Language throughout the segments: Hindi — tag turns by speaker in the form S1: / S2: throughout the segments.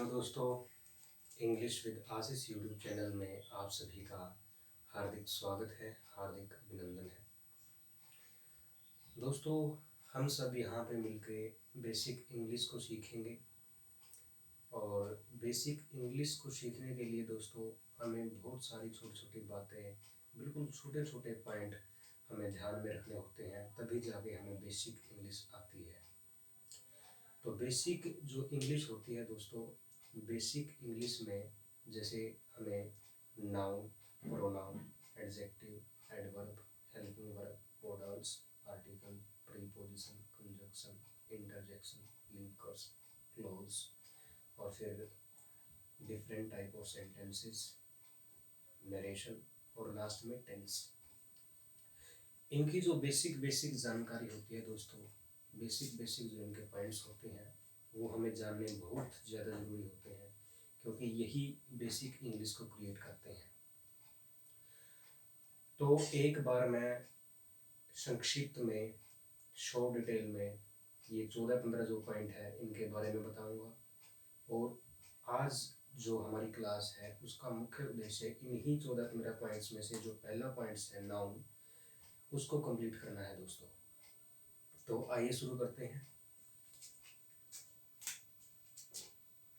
S1: दोस्तों, English with Ashish YouTube channel में आप सभी का हार्दिक स्वागत है, हार्दिक अभिनंदन है। दोस्तों, हम सब यहाँ पे मिलकर बेसिक इंग्लिश को सीखेंगे और बेसिक इंग्लिश को सीखने के लिए दोस्तों हमें बहुत सारी छोटी छोटी बातें, बिल्कुल छोटे छोटे पॉइंट हमें ध्यान में रखने होते हैं, तभी जाके हमें बेसिक इंग्लिश आती है। तो बेसिक जो इंग्लिश होती है दोस्तों, बेसिक इंग्लिश में जैसे हमें noun, pronoun, adjective, adverb, helping verb, modals, article, preposition, conjunction, interjection, linkers, clause और फिर different type of sentences, narration और लास्ट में टेंस। इनकी जो बेसिक जानकारी होती है दोस्तों, बेसिक जो इनके पॉइंट्स होते हैं वो हमें जानने बहुत ज़्यादा ज़रूरी होते हैं, क्योंकि यही बेसिक इंग्लिश को क्रिएट करते हैं। तो एक बार मैं संक्षिप्त में, शॉर्ट डिटेल में ये 14-15 जो पॉइंट है इनके बारे में बताऊंगा। और आज जो हमारी क्लास है उसका मुख्य उद्देश्य इन्हीं 14-15 पॉइंट्स में से जो पहला पॉइंट्स है नाउन, उसको कंप्लीट करना है दोस्तों। तो आइए शुरू करते हैं।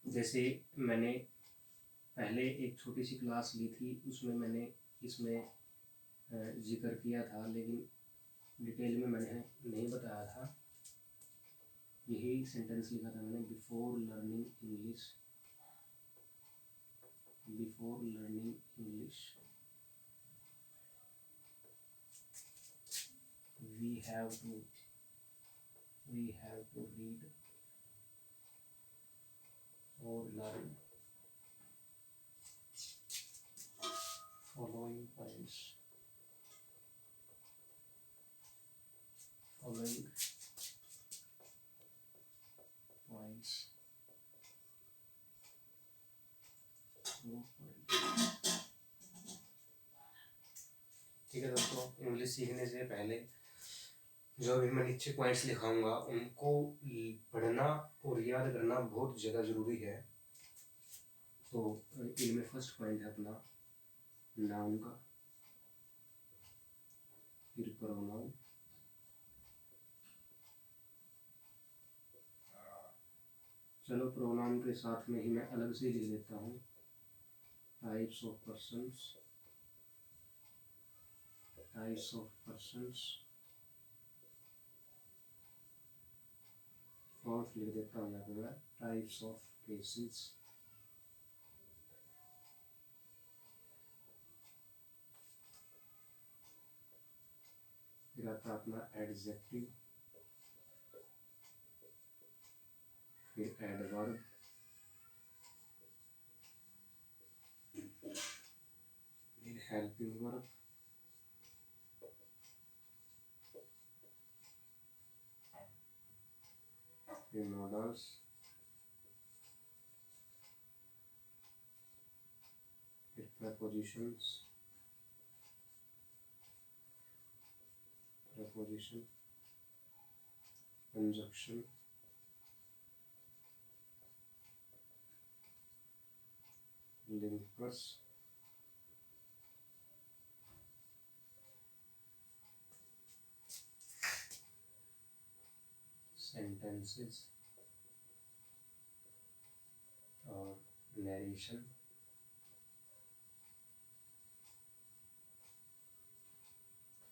S1: जैसे मैंने पहले एक छोटी सी क्लास ली थी, उसमें मैंने इसमें जिक्र किया था, लेकिन डिटेल में मैंने नहीं बताया था। यही सेंटेंस लिखा था मैंने, before learning English we have to read or learn following points. ठीक है दोस्तों, इंग्लिश सीखने से पहले जो भी मैं नीचे पॉइंट्स लिखाऊंगा उनको पढ़ना और याद करना बहुत ज़्यादा ज़रूरी है। तो इनमें फर्स्ट पॉइंट है अपना नाउन का, फिर प्रोनाउन, चलो प्रोनाउन के साथ में ही मैं अलग से लिख देता हूँ, टाइप्स ऑफ पर्सन्स, फोर्थ लिख देता हूँ यहाँ पे मैं टाइप्स ऑफ केसेस, फिर आता अपना एडजेक्टिव, फिर एडवर्ब, फिर हेल्पिंग वर्ब, फिर मॉडल्स, फिर प्रपोजिशंस, कंजंक्शन, लिंकर्स, सेंटेंसेस और नरेशन,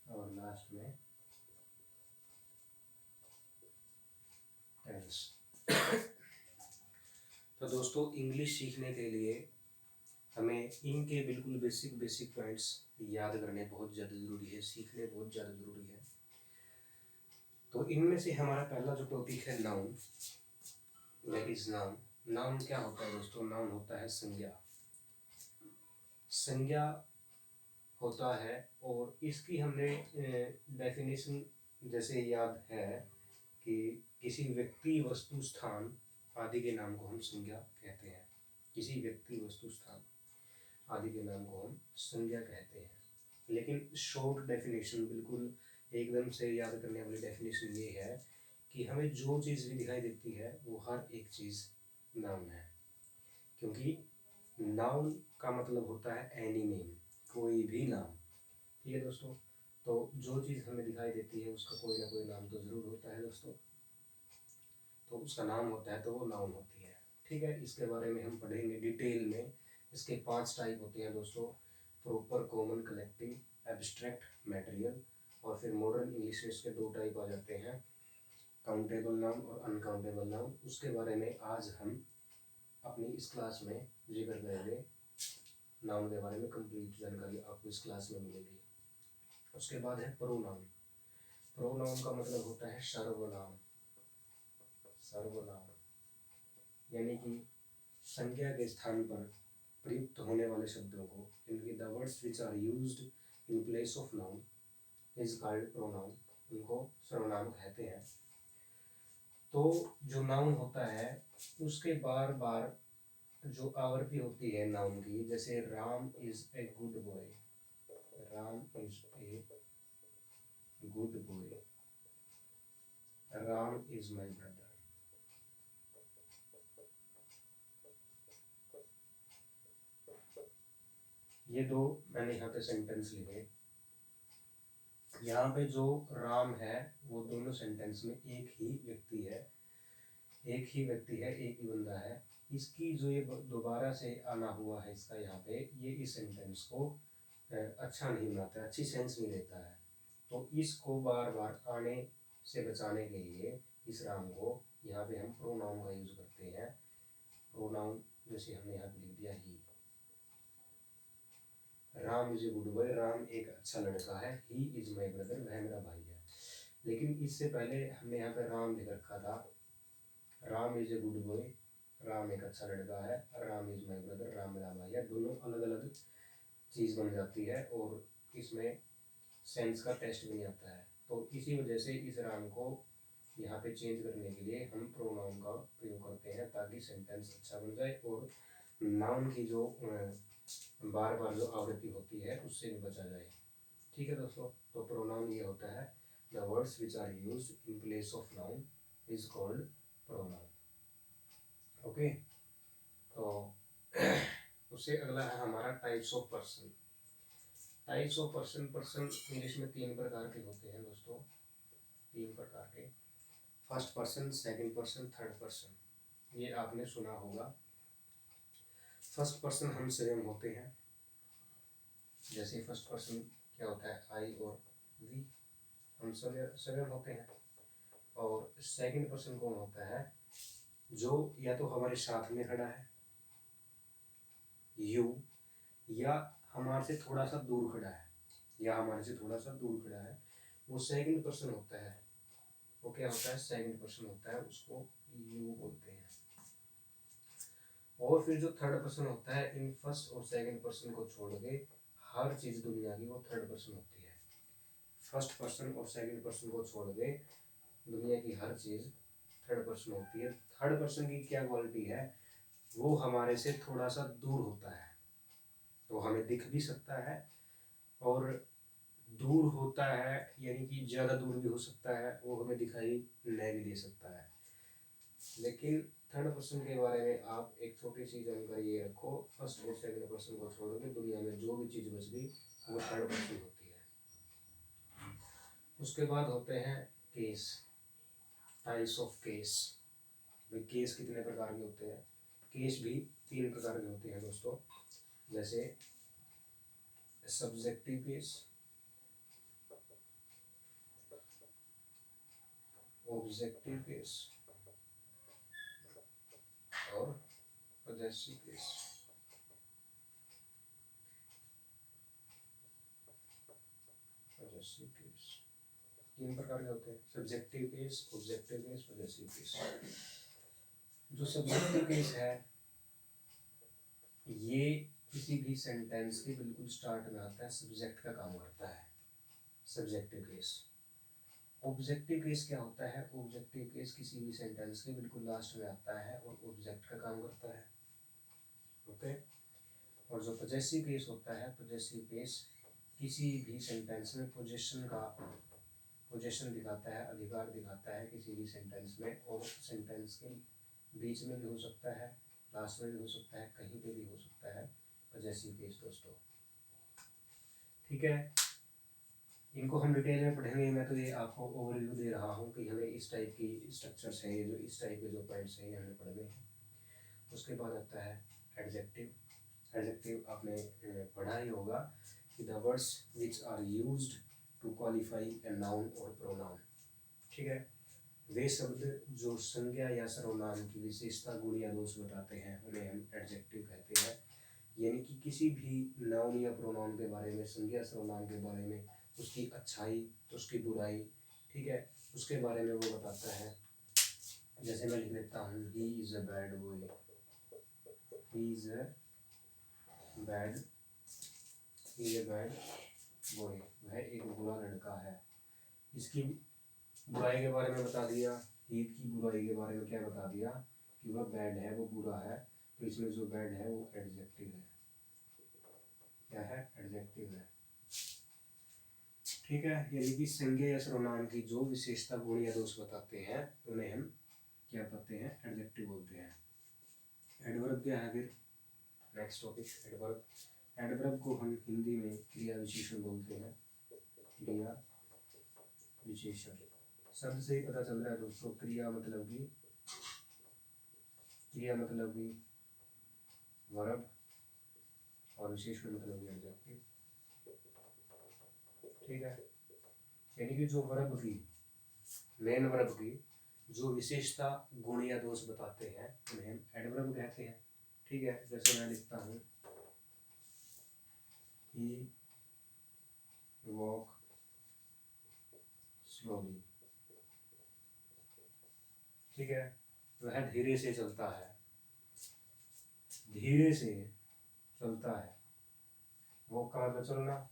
S1: और लास्ट में टेंस। तो दोस्तों, इंग्लिश सीखने के लिए हमें इनके बिल्कुल बेसिक पॉइंट्स याद करने बहुत ज़्यादा ज़रूरी है, सीखने बहुत ज़्यादा ज़रूरी है। तो इनमें से हमारा पहला जो टॉपिक है noun, that is noun. Noun क्या होता है दोस्तों? नाउन होता है संज्ञा होता है, और इसकी हमने डेफिनेशन जैसे याद है कि किसी व्यक्ति, वस्तु, स्थान आदि के नाम को हम संज्ञा कहते हैं। किसी व्यक्ति, वस्तु, स्थान आदि के नाम को हम संज्ञा कहते हैं। लेकिन शॉर्ट डेफिनेशन, बिल्कुल एकदम से याद करने वाली डेफिनेशन ये है कि हमें जो चीज़ भी दिखाई देती है वो हर एक चीज़ नाउन है। क्योंकि नाउन का मतलब होता है एनी नेम, कोई भी नाम। ठीक है दोस्तों, तो जो चीज़ हमें दिखाई देती है उसका कोई ना कोई नाम तो ज़रूर होता है दोस्तों, तो उसका नाम होता है तो वो नाउन होती है। ठीक है, इसके बारे में हम पढ़ेंगे डिटेल में। इसके 5 टाइप होते हैं दोस्तों, proper, common, collective, abstract, material. और फिर मॉडर्न इंग्लिश में इसके 2 टाइप आ जाते हैं, काउंटेबल नाउन और अनकाउंटेबल नाउन। उसके बारे में आज हम अपनी इस क्लास में जिक्र करेंगे। नाउन के बारे में कंप्लीट जानकारी आपको इस क्लास में मिलेगी। उसके बाद है प्रोनाउन। प्रोनाउन का मतलब होता है सर्वनाम। सर्वनाम यानी कि संज्ञा के स्थान पर प्रयुक्त होने वाले शब्दों को, इनकी the words which are used in place of noun is called pronoun, उनको सर्वनाम कहते हैं। तो जो नाउन होता है उसके बार बार जो आवृत्ति होती है नाउन की, जैसे Ram is a good boy, Ram is a good boy, Ram is my brother. ये 2 मैंने यहाँ पे सेंटेंस लिखे। यहाँ पे जो राम है वो दोनों सेंटेंस में एक ही व्यक्ति है, एक ही व्यक्ति है, एक ही बंदा है। इसकी जो ये दोबारा से आना हुआ है इसका यहाँ पे, ये इस सेंटेंस को अच्छा नहीं बनाता है, अच्छी सेंस नहीं देता है। तो इसको बार बार आने से बचाने के लिए इस राम को यहाँ पे हम प्रोनाउन का यूज करते हैं। प्रोनाउन जैसे हमने यहाँ पे लिख दिया ही, Ram is a good boy, Ram एक अच्छा लड़का है, ही इज माई ब्रदर, वह मेरा भाई है। लेकिन इससे पहले हमने यहाँ पे राम लिख रखा था, Ram is a good boy, Ram एक अच्छा लड़का है, Ram is my brother, Ram मेरा भाई है। दोनों अलग अलग चीज़ बन जाती है और इसमें सेंस का टेस्ट भी नहीं आता है। तो इसी वजह से इस राम को यहाँ पे चेंज करने के लिए हम प्रोनाउन का प्रयोग करते हैं, ताकि सेंटेंस अच्छा बन जाए और नाउन की जो बार बार जो आवृत्ति होती है उससे भी बचा जाए। ठीक है दोस्तों, तो प्रोनाउन ये होता है, the words which are used in place of noun is called pronoun. Okay, तो उससे अगला है हमारा types of person. Types of person, person English में 3 प्रकार के होते हैं दोस्तों, 3 प्रकार के। First person, second person, third person, ये आपने सुना होगा। फर्स्ट पर्सन हम स्वयं होते हैं, जैसे फर्स्ट पर्सन क्या होता है, आई और वी, हम स्वयं होते हैं। और सेकंड पर्सन कौन होता है, जो या तो हमारे साथ में खड़ा है, यू, या हमारे से थोड़ा सा दूर खड़ा है, या हमारे से थोड़ा सा दूर खड़ा है, वो सेकंड पर्सन होता है। वो क्या होता है, सेकंड पर्सन होता है, उसको यू बोलते हैं। और फिर जो थर्ड पर्सन होता है, इन फर्स्ट और सेकंड पर्सन को छोड़ के हर चीज दुनिया की वो थर्ड पर्सन होती है। फर्स्ट पर्सन और सेकंड पर्सन को छोड़ के दुनिया की हर चीज थर्ड पर्सन होती है। थर्ड पर्सन की क्या क्वालिटी है, वो हमारे से थोड़ा सा दूर होता है, तो हमें दिख भी सकता है, और दूर होता है यानी कि ज़्यादा दूर भी हो सकता है, वो हमें दिखाई नहीं भी दे सकता है। लेकिन थर्ड पर्सन के बारे में आप एक छोटी सी जानकारी ये रखो, फर्स्ट और सेकंड पर्सन को छोड़ के दुनिया में जो भी चीज़ बच गई वो थर्ड पर्सन होती है। उसके बाद होते हैं केस, टाइप्स ऑफ केस। भाई केस कितने प्रकार के होते हैं, केस भी 3 प्रकार के होते हैं दोस्तों, जैसे सब्जेक्टिव केस, ऑब्जेक्टिव केस और पॉजेसिव केस। पॉजेसिव केस 3 प्रकार के होते हैं, subjective case, objective case, possessive case. जो सब्जेक्टिव केस है ये किसी भी सेंटेंस के बिल्कुल स्टार्ट में आता है, सब्जेक्ट का काम करता है सब्जेक्टिव केस। ऑब्जेक्टिव केस क्या होता है, ऑब्जेक्टिव केस किसी भी सेंटेंस के बिल्कुल लास्ट में आता है और ऑब्जेक्ट का काम करता है। ओके, और जो पॉजेसिव केस होता है, पॉजेसिव केस किसी भी सेंटेंस में पोजीशन का, पोजीशन दिखाता है, अधिकार दिखाता है किसी भी सेंटेंस में, और सेंटेंस के बीच में भी हो सकता है, लास्ट में भी हो सकता है, कहीं पे भी हो सकता है, पजेसिव केस दोस्तों। ठीक है, इनको हम डिटेल में पढ़ेंगे। मैं तो ये आपको ओवरव्यू दे रहा हूँ कि हमें इस टाइप की स्ट्रक्चर्स हैं, ये जो इस टाइप के जो पॉइंट्स हैं ये हमें पढ़ने हैं। उसके बाद आता है एडजेक्टिव। एडजेक्टिव आपने पढ़ा ही होगा कि the words which are used to qualify a noun और प्रोनाउन। ठीक है, वे शब्द जो संज्ञा या सर्वनाम की विशेषता, गुण या दोष बताते हैं उन्हें हम एडजेक्टिव कहते हैं। यानी कि किसी भी नाउन या प्रोनाउन के बारे में, संज्ञा सर्वनाम के बारे में, उसकी अच्छाई उसकी बुराई, ठीक है, उसके बारे में वो बताता है। जैसे मैं लिख लेता हूँ he is a bad boy, he is a bad boy, वह एक बुरा लड़का है। इसकी बुराई के बारे में बता दिया, ईद की बुराई के बारे में क्या बता दिया कि वह बैड है, वो बुरा है। तो इसमें जो बैड है वो एडजेक्टिव है। क्या है? एडजेक्टिव है। ठीक है, यानी कि संज्ञा या सर्वनाम की जो विशेषता, गुण या दोष बताते हैं उन्हें हम क्या बताते हैं? एडजेक्टिव बोलते हैं। एडवर्ब क्या है फिर? Next topic adverb. एडवर्ब को हम हिंदी में क्रिया विशेषण बोलते हैं। क्रिया विशेषण शब्द से ही पता चल रहा है दोस्तों। क्रिया मतलब कि वर्ब और विशेषण मतलब कि एडजेक्टिव। ठीक है, यानी कि जो वर्ब की, मेन वर्ब की जो विशेषता, गुण या दोष बताते हैं उन्हें हम एडवर्ब कहते हैं। ठीक है, जैसे मैं लिखता हूँ he walk slowly। ठीक है, वह धीरे से चलता है, धीरे से चलता है। वॉक का मतलब चलना,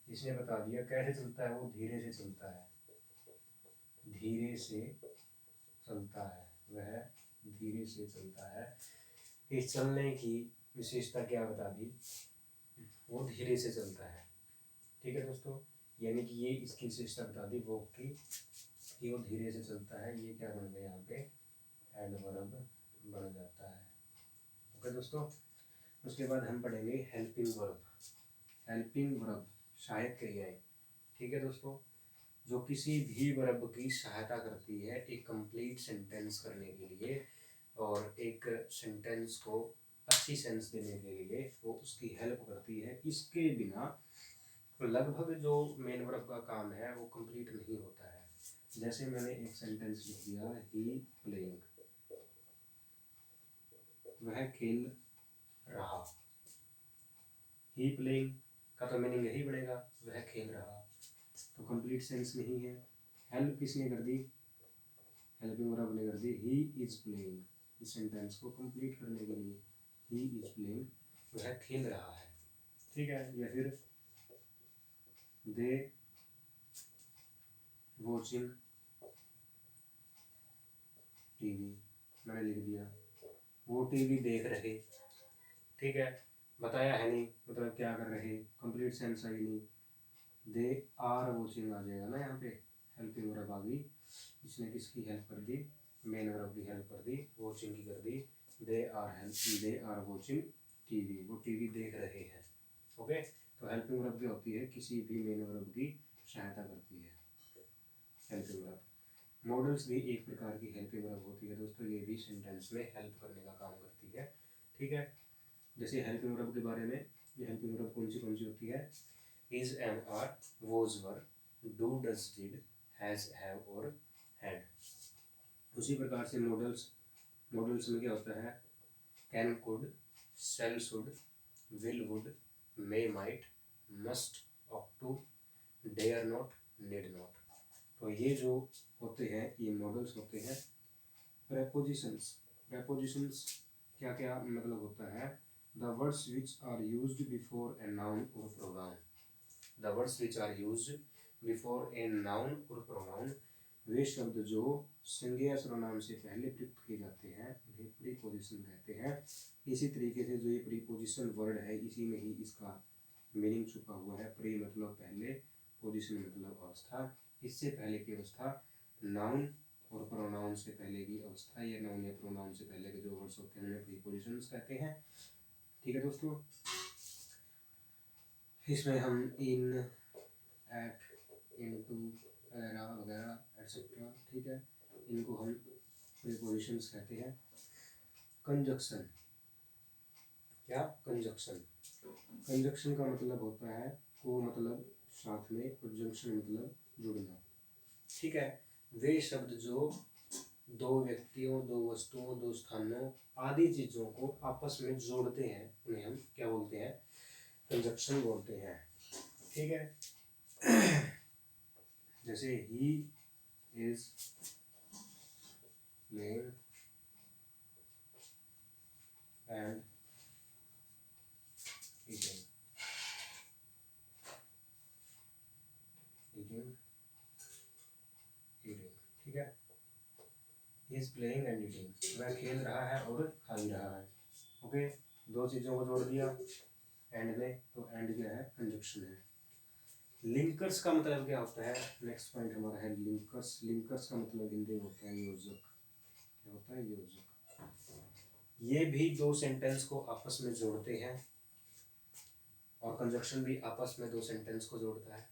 S1: इसने बता दिया कैसे चलता है, वो धीरे से चलता है, धीरे से चलता है, वह धीरे से चलता है। इस चलने की विशेषता क्या बता दी? वो धीरे से चलता है। ठीक है दोस्तों, यानी कि ये इसकी विशेषता बता दी वॉक की कि वो धीरे से चलता है। ये क्या बन गया यहाँ पे? एडवर्ब बन जाता है। ओके दोस्तों, उसके बाद हम पढ़ेंगे हेल्पिंग वर्ब। हेल्पिंग वर्ब सहायक क्रियाएं। ठीक है दोस्तों, जो किसी भी वर्ब की सहायता करती है एक कंप्लीट सेंटेंस करने के लिए और एक सेंटेंस को अच्छी सेंस देने के लिए वो उसकी हेल्प करती है। इसके बिना लगभग जो मेन वर्ब का काम है वो कंप्लीट नहीं होता है। जैसे मैंने एक सेंटेंस लिख दिया, ही प्लेइंग, वह खेल रहा। ही प्लेइंग का तो मीनिंग यही बनेगा, वह खेल रहा। तो कंप्लीट सेंस नहीं है। हेल्प किसने कर दी? हेल्पिंग वर्ब ने कर दी, ही इज प्लेइंग। इस सेंटेंस को कंप्लीट करने के लिए ही इज प्लेइंग, वह खेल रहा है। ठीक है, या फिर दे वॉचिंग टीवी, मैंने लिख दिया वो टीवी देख रहे। ठीक है, बताया है नहीं, मतलब क्या कर रहे, कंप्लीट सेंस आई नहीं। दे आर वॉचिंग आ जाएगा ना यहाँ पे, हेल्पिंग वर्ब आ गई। इसने किसकी हेल्प कर दी? मेन वर्ब की हेल्प कर दी, वॉचिंग की कर दी। दे आर वॉचिंग टीवी, वो टीवी देख रहे हैं। ओके, तो हेल्पिंग वर्ब क्या होती है? किसी भी मेन वर्ब की सहायता करती है हेल्पिंग वर्ब। मॉडल्स भी एक प्रकार की हेल्पिंग वर्ब होती है दोस्तों, ये भी सेंटेंस में हेल्प करने का काम करती है। ठीक है, जैसे हेल्पिंग वर्ब के बारे में, ये हेल्पिंग वर्ब कौन सी होती है? Is, am, are, was, were, do, does, did, has, have और हैड। उसी प्रकार से मॉडल्स में क्या होता है? Can, could, shall, should, will, would, may, might, must, ought to, dare not, need not. तो ये जो होते हैं ये मॉडल्स होते हैं। प्रेपोजिशंस क्या क्या मतलब होता है? The words which are used before a noun और pronoun. The words which are used before a noun और प्रोनाउन, वे शब्द जो संज्ञा सर्वनाम से पहले प्रयुक्त किए जाते हैं उन्हें प्रीपोजिशन कहते हैं। इसी तरीके से जो ये प्रीपोजिशन वर्ड है, इसी में ही इसका मीनिंग छुपा हुआ है। प्री मतलब पहले, पोजिशन मतलब अवस्था। इससे पहले की अवस्था नाउन और प्रोनाउन से पहले की अवस्था या नाउन या प्रोनाउन से पहले के जो वर्ड्स होते हैं उन्हें प्रीपोजिशंस कहते हैं। ठीक है दोस्तों, इसमें हम इन, एट, इनटू, एरा वगैरह एटसेट्रा, ठीक है, इनको हम प्रीपोजिशंस कहते हैं। कंजक्शन, क्या कंजक्शन, कंजक्शन का मतलब होता है को मतलब साथ में और जंक्शन मतलब जुड़ना। ठीक है, वे शब्द जो दो व्यक्तियों, दो वस्तुओं, दो स्थानों आदि चीजों को आपस में जोड़ते हैं उन्हें हम क्या बोलते हैं, कंजक्शन बोलते हैं। ठीक है, जैसे he is playing and eating, eating, eating, ठीक है, he is playing and eating, वह खेल रहा है और खा भी रहा है। ओके, दो चीजों को जोड़ दिया एंड में, तो एंड क्या है, कंजक्शन है। लिंकर्स का मतलब क्या होता है, नेक्स्ट पॉइंट हमारा है लिंकर्स। लिंकर्स का मतलब हिंदी में होता है योजक। क्या होता है, योजक। ये भी दो सेंटेंस को आपस में जोड़ते हैं और कंजक्शन भी आपस में दो सेंटेंस को जोड़ता है।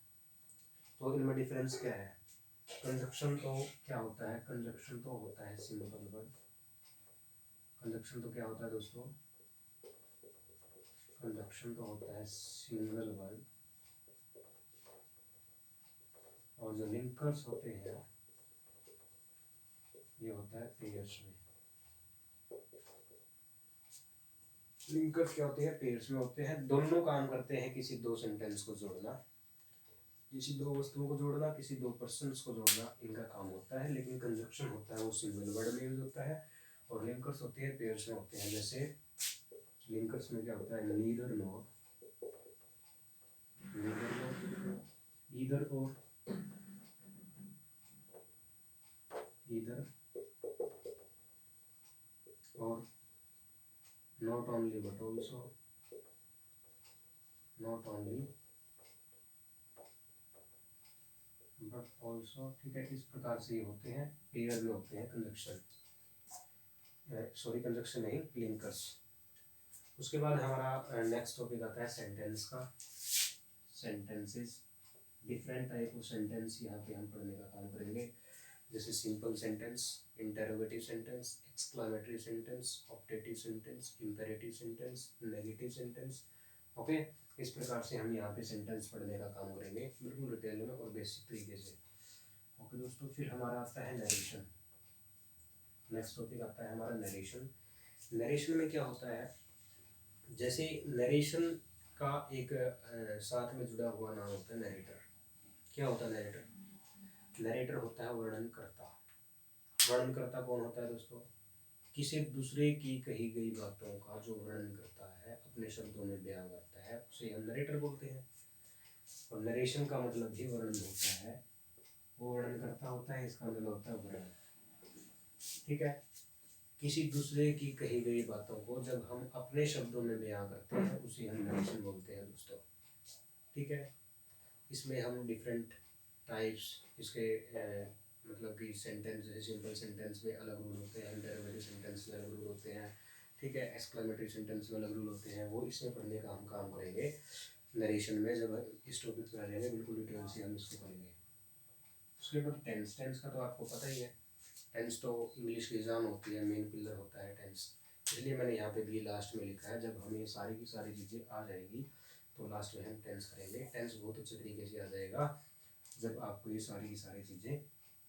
S1: तो इनमें डिफरेंस क्या है, कंजक्शन तो क्या होता है, कंजक्शन तो होता है सिंपल वर्ड। कंजक्शन तो क्या होता है दोस्तों, कंजक्शन तो होता है सिंगल वर्ड, और जो लिंकर्स होते हैं ये होता है पेयर्स में। लिंकर्स क्या होते हैं, पेयर्स में होते हैं, दोनों काम करते हैं किसी दो सेंटेंस को जोड़ना, किसी दो वस्तुओं को जोड़ना, किसी दो पर्सन्स को जोड़ना, इनका काम होता है। लेकिन कंजक्शन होता है वो सिंगल वर्ड में यूज होता है, और लिंकर्स होते हैं पेयर्स में होते हैं। जैसे लिंकर्स में क्या होता है, नीदर नॉर, ईदर और, ईदर और, not only but also, not only but also. ठीक है, इस प्रकार से ये होते हैं, पेयर में होते हैं कंजक्शन, सॉरी कंजक्शन नहीं, लिंकर्स। उसके बाद हमारा नेक्स्ट टॉपिक आता है सेंटेंस का। Sentences, different type of sentence यहाँ पे हम पढ़ने का काम करेंगे। जैसे simple sentence, interrogative sentence, exclamatory sentence, optative sentence, imperative sentence, negative sentence. Okay, इस प्रकार से हम यहाँ पे सेंटेंस पढ़ने का काम करेंगे बिल्कुल डिटेल में और बेसिक तरीके से। ओके दोस्तों, फिर हमारा आता है नरेशन। नेक्स्ट टॉपिक आता है हमारा नरेशन। नरेशन में क्या होता है, जैसे नरेशन का एक साथ में जुड़ा हुआ नाम होता है नरेटर। क्या होता है नरेटर, नरेटर होता है वर्णनकर्ता। वर्णनकर्ता कौन होता है दोस्तों, किसी दूसरे की कही गई बातों का जो वर्णन करता है, अपने शब्दों में बयां करता है, उसे हम नरेटर बोलते हैं। और नरेशन का मतलब भी वर्णन होता है, वो वर्णन करता होता है, इसका मतलब होता है वर्णन। ठीक है, किसी दूसरे की कही गई बातों को जब हम अपने शब्दों में बयां करते हैं उसे हम नरेशन बोलते हैं दोस्तों। ठीक है, इसमें हम डिफरेंट टाइप्स, इसके मतलब कि सेंटेंस, जैसे सिंपल सेंटेंस में अलग रूल होते हैं, इंटरोगेटिव सेंटेंस में अलग रूल होते हैं, ठीक है, एक्सक्लेमेटरी सेंटेंस में अलग रूल होते हैं, वो इसमें पढ़ने का हम काम करेंगे नरेशन में। जब इस टॉपिक पर आ जाएंगे बिल्कुल डिटेल से हम इसको पढ़ेंगे। उसके बाद टेंस। टेंस का तो आपको पता ही है, टेंस तो इंग्लिश की एग्जाम होती है, मेन पिलर होता है टेंस, इसलिए मैंने यहाँ पे भी लास्ट में लिखा है। जब हमें सारी की सारी चीज़ें आ जाएगी तो लास्ट में हम टेंस करेंगे। टेंस बहुत अच्छे तरीके से आ जाएगा जब आपको ये सारी की सारी चीज़ें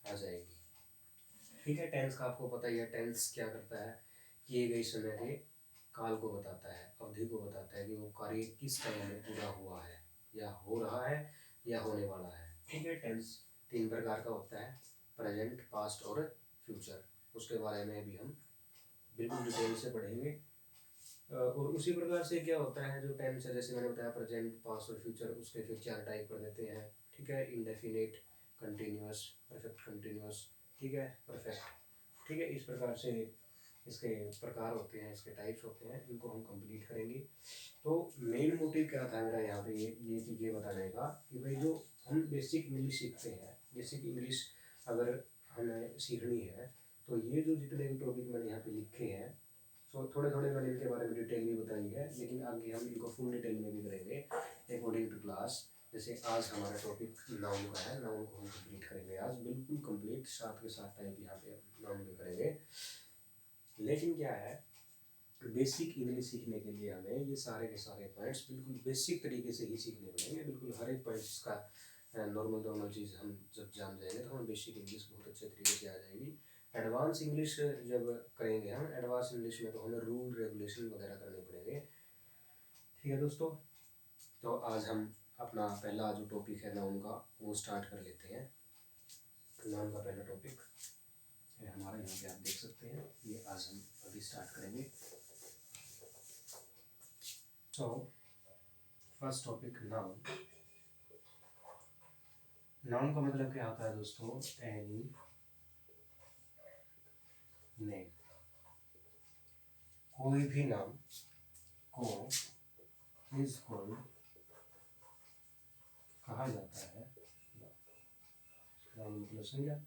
S1: आ जाएगी। ठीक है, टेंस का आपको पता ही है, टेंस क्या करता है, किए गए समय के काल को बताता है, अवधि को बताता है कि वो कार्य किस टाइम में पूरा हुआ है, या हो रहा है, या होने वाला है। ठीक है, टेंस तीन प्रकार का होता है, प्रेजेंट, पास्ट और फ्यूचर। उसके बारे में भी हम बिल्कुल डिटेल से पढ़ेंगे। और उसी प्रकार से क्या होता है, जो टेंस है, जैसे मैंने बताया प्रेजेंट, पास्ट और फ्यूचर, उसके फिर चार टाइप कर देते हैं। ठीक है, इंडेफिनिट, कंटिन्यूअस, परफेक्ट कंटिन्यूअस, ठीक है, परफेक्ट। ठीक है, इस प्रकार से इसके प्रकार होते हैं, इसके टाइप्स होते हैं, इनको हम कंप्लीट करेंगे। तो मेन मोटिव क्या था मेरा यहाँ पे ये चीज़ें बताने का, कि भाई जो हम बेसिक इंग्लिश सीखते हैं, बेसिक इंग्लिश अगर हमें सीखनी है। तो ये जो जितने भी टॉपिक मैंने यहाँ पे लिखे हैं, सो थोड़े थोड़े मैंने इनके बारे में डिटेल भी बताई है, लेकिन आगे हम इनको फुल डिटेल में भी करेंगे अकॉर्डिंग टू क्लास। जैसे आज हमारा टॉपिक नाउन का है, नाउन को हम कंप्लीट करेंगे आज बिल्कुल कंप्लीट, साथ के साथ टाइप यहाँ पे नाउन भी करेंगे। लेकिन क्या है, बेसिक इंग्लिश सीखने के लिए हमें ये सारे के सारे पॉइंट्स बिल्कुल बेसिक तरीके से ही सीखने पड़ेंगे। बिल्कुल हर एक पॉइंट्स का नॉर्मल चीज़ हम जब जान जाएंगे तो हमें बेसिक इंग्लिश बहुत अच्छे तरीके से आ जाएगी। एडवांस इंग्लिश जब करेंगे हम, एडवांस इंग्लिश में तो हमें रूल रेगुलेशन वगैरह करने पड़ेंगे। ठीक है दोस्तों, तो आज हम अपना पहला जो टॉपिक है नाउन का वो स्टार्ट कर लेते हैं। नाउन का पहला टॉपिक है हमारा, यहाँ पे आप देख सकते हैं, ये आज हम अभी स्टार्ट करेंगे। तो फर्स्ट टॉपिक नाउन। नाउन का मतलब क्या होता है दोस्तों? एनी नेम, कोई भी नाम को इज कॉल्ड कहा जाता है। नाउन मतलब संज्ञा,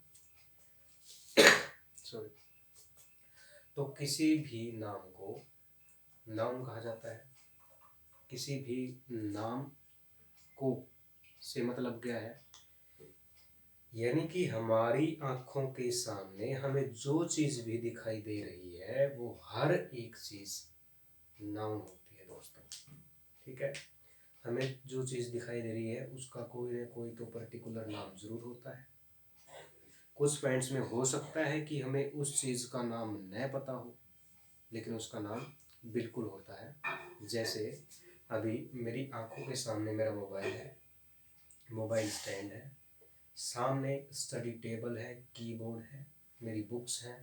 S1: सॉरी। तो किसी भी नाम को नाउन कहा जाता है। किसी भी नाम को से मतलब क्या है? यानी कि हमारी आंखों के सामने हमें जो चीज़ भी दिखाई दे रही है वो हर एक चीज़ नाउन होती है दोस्तों। ठीक है, हमें जो चीज़ दिखाई दे रही है उसका कोई ना कोई तो पर्टिकुलर नाम ज़रूर होता है। कुछ पॉइंट्स में हो सकता है कि हमें उस चीज़ का नाम न पता हो, लेकिन उसका नाम बिल्कुल होता है। जैसे अभी मेरी आंखों के सामने मेरा मोबाइल है, मोबाइल स्टैंड है, सामने स्टडी टेबल है, कीबोर्ड है, मेरी बुक्स हैं,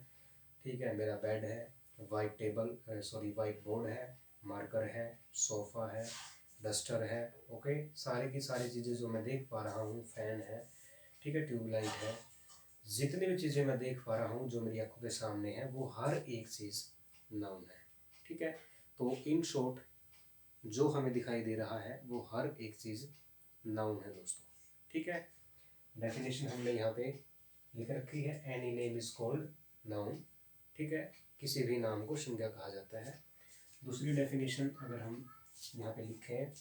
S1: ठीक है, मेरा बेड है, वाइट बोर्ड है, मार्कर है, सोफ़ा है, डस्टर है, ओके, सारी की सारी चीज़ें जो मैं देख पा रहा हूँ, फ़ैन है, ठीक है, ट्यूबलाइट है, जितनी भी चीज़ें मैं देख पा रहा हूँ जो मेरी आंखों के सामने है वो हर एक चीज़ नाउन है। ठीक है, तो इन शॉर्ट जो हमें दिखाई दे रहा है वो हर एक चीज़ नाउन है दोस्तों। ठीक है, डेफिनेशन हमने यहाँ पे लिख रखी है, any name is called noun. ठीक है, किसी भी नाम को संज्ञा कहा जाता है। दूसरी डेफिनेशन अगर हम यहाँ पे लिखें,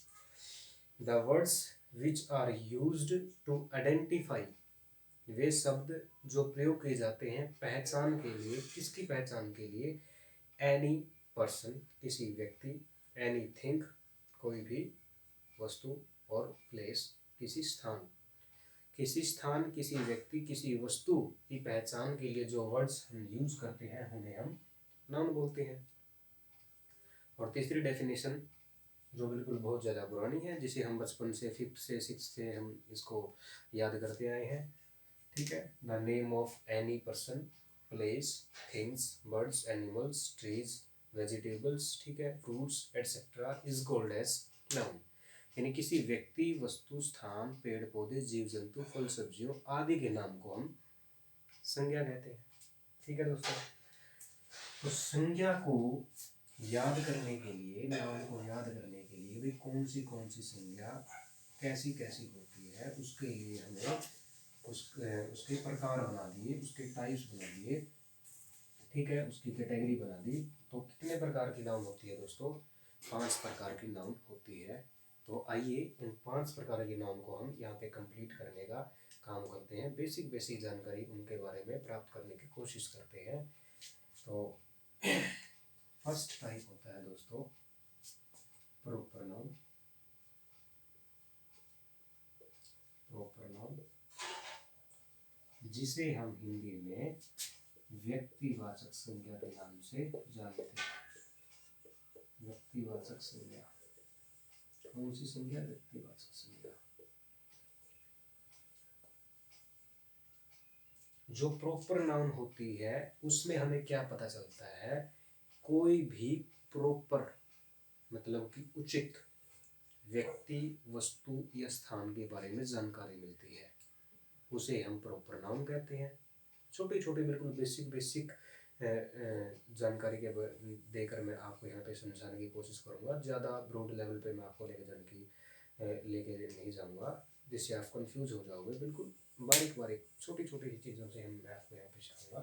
S1: the words which are used to identify, वे शब्द जो प्रयोग किए जाते हैं पहचान के लिए, किसकी पहचान के लिए? एनी पर्सन, किसी व्यक्ति, एनी थिंग, कोई भी वस्तु, और प्लेस, किसी स्थान। किसी स्थान, किसी व्यक्ति, किसी वस्तु की पहचान के लिए जो वर्ड्स हम यूज करते हैं उन्हें हम नाउन बोलते हैं। और तीसरी डेफिनेशन जो बिल्कुल बहुत ज़्यादा पुरानी है, जिसे हम बचपन से 5th से 6th से हम इसको याद करते आए हैं। ठीक है, the name of any person, place, things, birds, animals, trees, vegetables, ठीक है, fruits etcetera is called as noun. यानी किसी व्यक्ति, वस्तु, स्थान, पेड़ पौधे, जीव जंतु, फल सब्जियों आदि के नाम को हम संज्ञा कहते हैं। ठीक है दोस्तों, तो संज्ञा को याद करने के लिए, नाउन को याद करने के लिए भी कौन सी संज्ञा कैसी कैसी होती है, उसके लिए हमें उसके प्रकार बना दिए, उसके टाइप्स बना दिए। ठीक है, उसकी कैटेगरी बना दी। तो कितने प्रकार की नाउन होती है दोस्तों? 5 प्रकार की नाउन होती है। तो आइए उन 5 प्रकार की नाउन को हम यहाँ पे कंप्लीट करने का काम करते हैं, बेसिक जानकारी उनके बारे में प्राप्त करने की कोशिश करते हैं। तो फर्स्ट टाइप होता है दोस्तों प्रॉपर नाउन। प्रॉपर नाउन जिसे हम हिंदी में व्यक्तिवाचक संज्ञा के नाम से जानते हैं। व्यक्तिवाचक संज्ञा, कौन सी संज्ञा? व्यक्तिवाचक संज्ञा। जो प्रॉपर नाउन होती है उसमें हमें क्या पता चलता है? कोई भी प्रॉपर मतलब कि उचित व्यक्ति, वस्तु या स्थान के बारे में जानकारी मिलती है, उसे हम प्रॉपर नाउन कहते हैं। छोटी छोटी बिल्कुल बेसिक जानकारी के देकर मैं आपको यहाँ पे समझाने की कोशिश करूँगा। ज़्यादा ब्रॉड लेवल पे मैं आपको लेके नहीं जाऊँगा जिससे आप कंफ्यूज हो जाओगे। बिल्कुल बारीक बारीक छोटी छोटी चीज़ों से हम मैं आपको यहाँ पे चाहूँगा।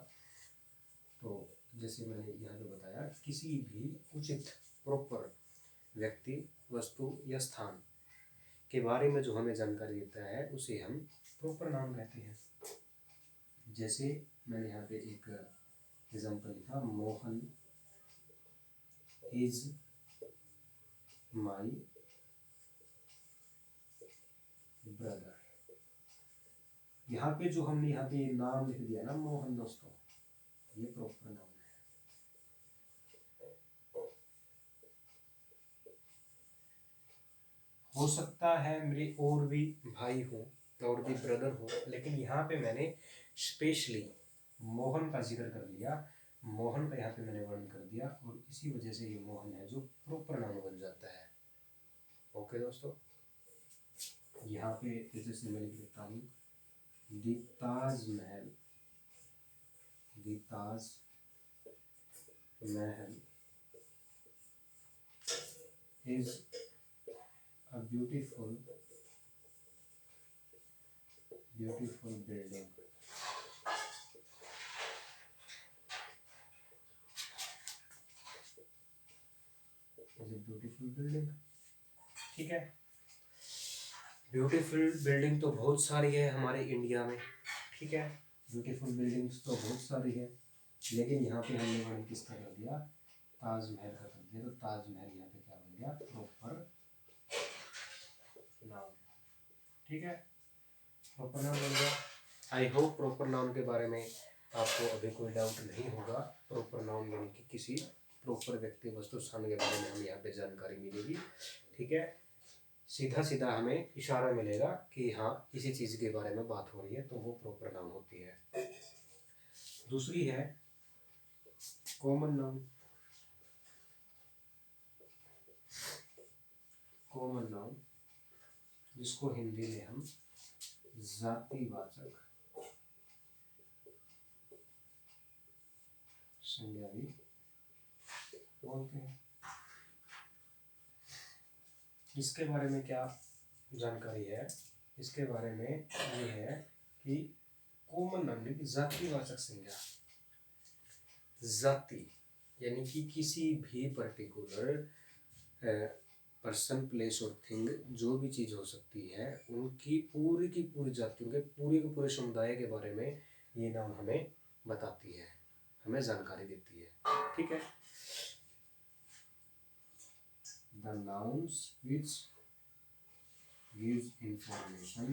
S1: तो जैसे मैंने यहाँ पे बताया, किसी भी उचित प्रॉपर व्यक्ति, वस्तु या स्थान के बारे में जो हमें जानकारी देता है उसे हम प्रॉपर नाउन कहते हैं। जैसे मैंने यहाँ पे एक एग्जाम्पल लिखा, मोहन इज माई ब्रदर। यहाँ पे जो हमने यहाँ पे नाम लिख दिया ना मोहन, दोस्तों ये प्रॉपर नाउन है। हो सकता है मेरे और भी भाई हो और भी ब्रदर हो, लेकिन यहाँ पे मैंने स्पेशली मोहन का जिक्र कर लिया, मोहन का यहाँ पे मैंने वर्णन कर दिया, और इसी वजह से ये मोहन है जो प्रॉपर नाउन बन जाता है। ओके दोस्तों, यहाँ पे जैसे मैं लिख देता हूँ, the Taj Mahal, the Taj Mahal is a beautiful building. Is a beautiful building. ठीक है, ब्यूटीफुल बिल्डिंग तो बहुत सारी है हमारे इंडिया में, ठीक है, ब्यूटीफुल बिल्डिंग्स तो बहुत सारी है, लेकिन यहाँ पे हमने वर्णन किसका कर दिया, ताजमहल का कर दिया। तो ताजमहल यहाँ पे क्या बन गया, प्रॉपर नाउन। ठीक है, प्रॉपर नाउन बन गया। आई होप प्रॉपर नाउन के बारे में आपको अभी कोई डाउट नहीं होगा। प्रॉपर नाउन यानी कि किसी प्रॉपर व्यक्ति, वस्तु, स्थान के बारे में हमें यहाँ पे जानकारी मिलेगी। ठीक है, सीधा सीधा हमें इशारा मिलेगा कि हाँ इसी चीज़ के बारे में बात हो रही है, तो वो प्रॉपर नाउन होती है। दूसरी है कॉमन नाउन। कॉमन नाउन जिसको हिंदी में हम जातिवाचक संज्ञा भी बोलते हैं। इसके बारे में क्या जानकारी है, इसके बारे में ये है कि कॉमन नाउन यानी कि जातिवाचक संज्ञा, जाति यानी कि किसी भी पर्टिकुलर पर्सन, प्लेस और थिंग, जो भी चीज़ हो सकती है, उनकी पूरी की पूरी जातियों के पूरे समुदाय के बारे में ये नाउन हमें बताती है, हमें जानकारी देती है। ठीक है, the nouns which gives information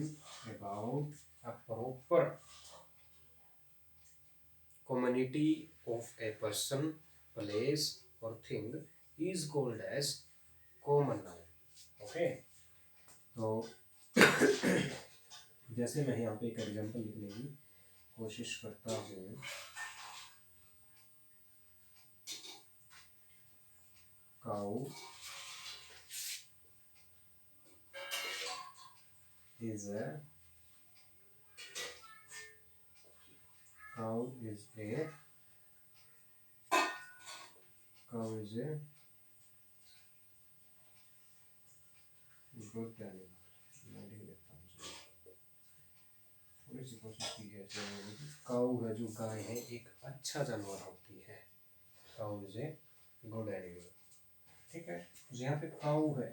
S1: about a proper community of a person, place or thing is called as common noun. Okay, तो जैसे मैं यहाँ पे एक एग्जाम्पल लिखने की कोशिश करता हूँ, cow is a good animal. मैं लिख देता हूँ, थोड़ी सी कोशिश की है। काऊ है जो गाय है, एक अच्छा जानवर होती है। काऊ इज ए गुड एनिमल। ठीक है, यहाँ पे काऊ है,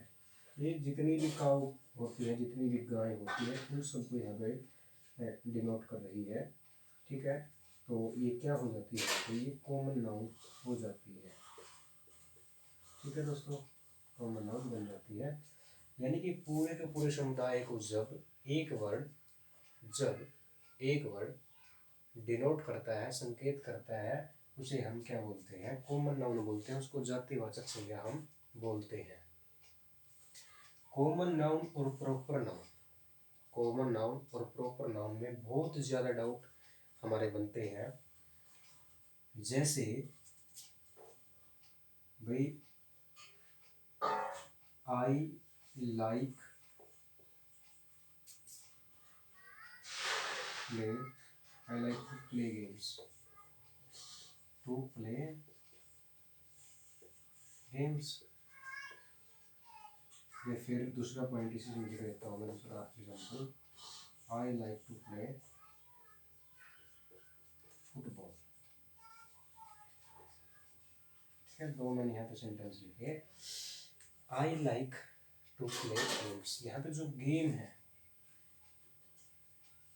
S1: ये जितनी भी काऊ होती है, जितनी भी गाय होती है, उन सबको यहाँ पे डिनोट कर रही है। ठीक है, तो ये क्या हो जाती है, तो ये कॉमन नाउन हो जाती है। ठीक है दोस्तों, कॉमन नाउन बन जाती है, यानी कि पूरे के पूरे समुदाय को जब एक वर्ड डिनोट करता है, संकेत करता है, उसे हम क्या बोलते हैं, कॉमन नाउन बोलते हैं, उसको जातिवाचक संज्ञा हम बोलते हैं। कॉमन नाउन और प्रॉपर नाउन, कॉमन नाउन और प्रॉपर नाउन में बहुत ज़्यादा डाउट हमारे बनते हैं। जैसे भाई I like to play games, to play games. या फिर दूसरा पॉइंट इसी में लिख देता हूँ मैं, दूसरा example, I like to play football. ठीक है, दो मैंने यहाँ पे सेंटेंस लिखे। I like to play games, यहाँ पे जो गेम है,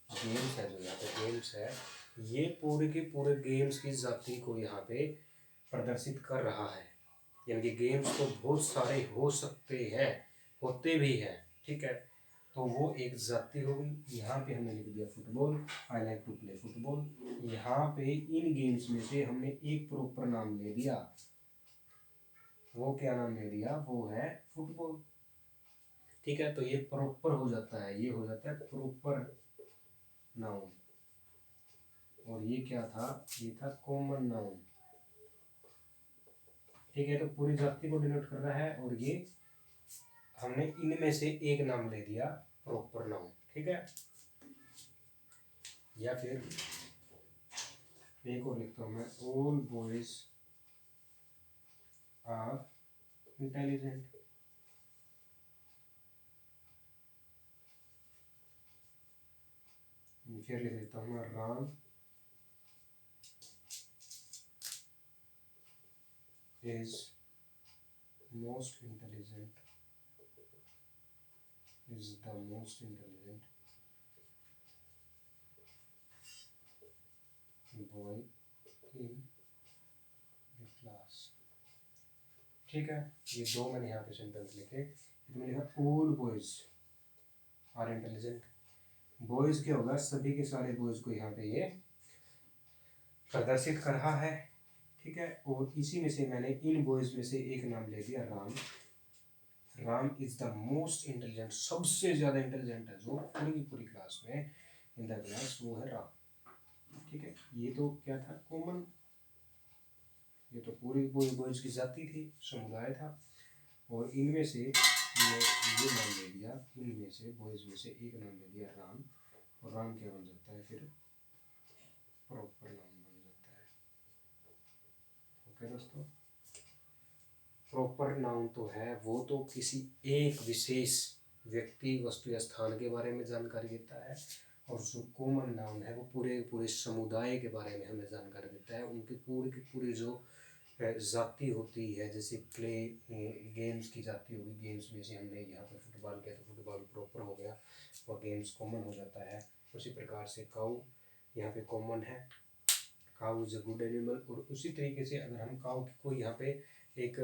S1: गेम्स है, जो यहाँ पे गेम्स है, ये पूरे के पूरे गेम्स की जाति को यहाँ पे प्रदर्शित कर रहा है। यानी कि गेम्स तो बहुत सारे हो सकते हैं, होते भी हैं। ठीक है, तो वो एक जाति हो गई। यहाँ पे हमने लिख दिया football, I like to play football. यहाँ पे इन गेम्स में से हमने एक प्रॉपर नाम ले दिया। वो क्या नाम ले दिया? वो है फुटबॉल। ठीक है, तो ये प्रॉपर हो जाता है, ये हो जाता है प्रॉपर नाउन। और ये क्या था? ये था कॉमन नाउन। ठीक है, तो पूरी जाति को डिनोट कर रहा है, और ये हमने इनमें से एक नाम ले दिया प्रॉपर नाउन। ठीक है, या फिर एक और लिखता हूं मैं, ऑल बॉयज आर इंटेलिजेंट। फिर लिख देता हूँ मैं, Ram is most intelligent, is the most intelligent boy in the class। ठीक है, ये दो मैंने यहाँ पे सेंटेंस लिखे। मैंने लिखा all boys are intelligent. Boys क्या होगा? सभी के सारे बॉयज को यहाँ पे ये प्रदर्शित कर रहा है। ठीक है, और इसी में से मैंने इन बॉयज में से एक नाम ले दिया Ram. Ram is the most intelligent, सबसे ज्यादा इंटेलिजेंट है जो पूरी की पूरी क्लास में, इन द क्लास, वो है राम। ठीक है, ये तो क्या था? कॉमन। ये तो पूरी बॉयज की जाति थी, समुदाय था। और इनमें से मैं ये नाम ले दिया, इनमें से बॉयज में से एक नाम ले दिया राम। और राम क्या बन जाता है फिर? प्रॉपर नाम बन जाता है। ओके दोस्तों, प्रॉपर नाउन तो है वो तो किसी एक विशेष व्यक्ति, वस्तु या स्थान के बारे में जानकारी देता है। और जो कॉमन नाउन है वो पूरे पूरे समुदाय के बारे में हमें जानकारी देता है। उनके पूरे की पूरी जो जाति होती है, जैसे प्ले गेम्स की जाति होगी, गेम्स में से हमने यहाँ पर फुटबॉल किया तो फुटबॉल प्रॉपर हो गया और गेम्स कॉमन हो जाता है। उसी प्रकार से काऊ यहाँ पे कॉमन है, काऊ इज अ गुड एनिमल। और उसी तरीके से अगर हम काऊ को यहाँ पे एक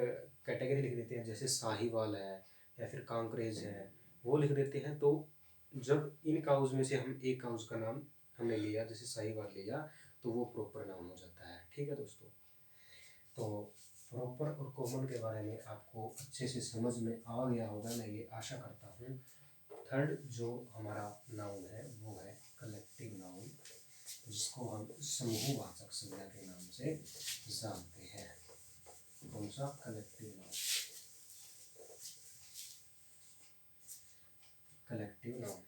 S1: कैटेगरी लिख देते हैं, जैसे साहिवाल है या फिर कांकरेज है, वो लिख देते हैं, तो जब इन काउज में से हम एक काउज का नाम हमने लिया, जैसे साहिवाल लिया, तो वो प्रॉपर नाउन हो जाता है। ठीक है दोस्तों, तो प्रॉपर और कॉमन के बारे में आपको अच्छे से समझ में आ गया होगा, मैं ये आशा करता हूँ। थर्ड जो हमारा नाउन है वो है कलेक्टिव नाउन, जिसको हम समूहवाचक संज्ञा के नाम से जानते हैं। कौन सा? Collective noun. Collective noun,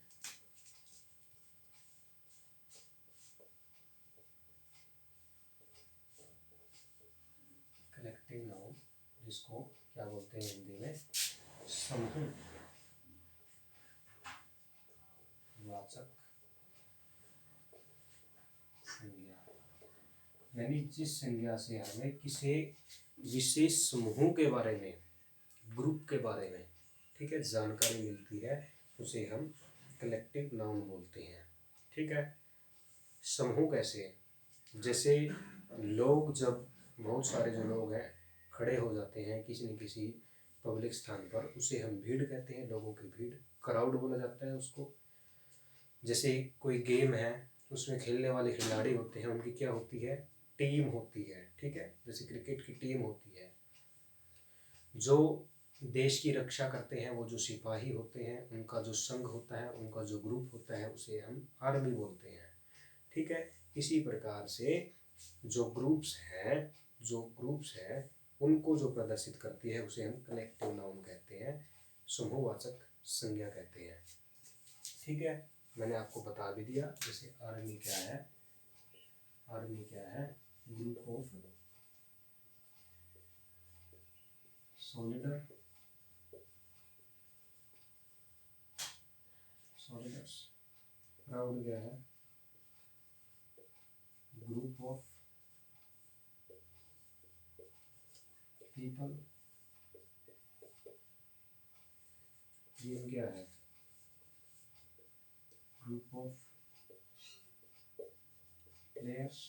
S1: collective noun जिसको क्या बोलते हैं हिंदी में? समूह वाचक संज्ञा। यानी जिस संज्ञा से हमें किसी विशेष समूह के बारे में, ग्रुप के बारे में, ठीक है, जानकारी मिलती है, उसे हम कलेक्टिव नाउन बोलते हैं। ठीक है, समूह कैसे? जैसे लोग, जब बहुत सारे जो लोग हैं खड़े हो जाते हैं किसी न किसी पब्लिक स्थान पर, उसे हम भीड़ कहते हैं, लोगों की भीड़, क्राउड बोला जाता है उसको। जैसे कोई गेम है, उसमें खेलने वाले खिलाड़ी होते हैं, उनकी क्या होती है? टीम होती है। ठीक है, जैसे क्रिकेट की टीम होती है। जो देश की रक्षा करते हैं, वो जो सिपाही होते हैं, उनका जो संघ होता है, उनका जो ग्रुप होता है, उसे हम आर्मी बोलते हैं। ठीक है, इसी प्रकार से जो ग्रुप्स हैं, उनको जो प्रदर्शित करती है उसे हम कलेक्टिव नाउन कहते हैं, समूहवाचक संज्ञा कहते हैं। ठीक है, मैंने आपको बता भी दिया। जैसे आर्मी क्या है? आर्मी क्या है? Group of soldiers. क्राउड क्या है? Group of people. गेम क्या है? Group of players.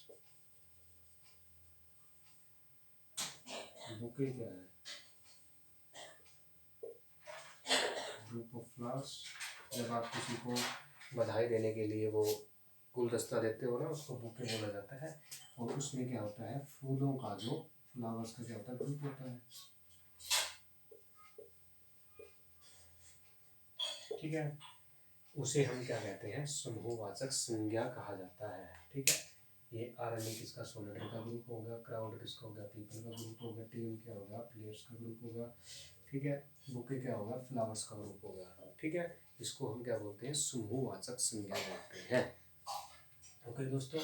S1: बुके क्या है? Group of flowers. जब आप किसी को बधाई देने के लिए वो गुलदस्ता देते हो ना, उसको बुके बोला जाता है। और उसमें क्या होता है, फूलों का जो फ्लावर्स का क्या होता है, ग्रुप होता है। ठीक है, उसे हम क्या कहते हैं, समूहवाचक संज्ञा कहा जाता है। ठीक है, ये आर्मी किसका, सोलिडर का ग्रुप होगा, क्राउड किसका होगा, पीपल का ग्रुप होगा, टीम क्या होगा, प्लेयर्स का ग्रुप होगा। ठीक है, बुके क्या होगा, फ्लावर्स का ग्रुप होगा। ठीक है, इसको हम क्या बोलते हैं, समूहवाचक संज्ञा बोलते हैं। ओके दोस्तों,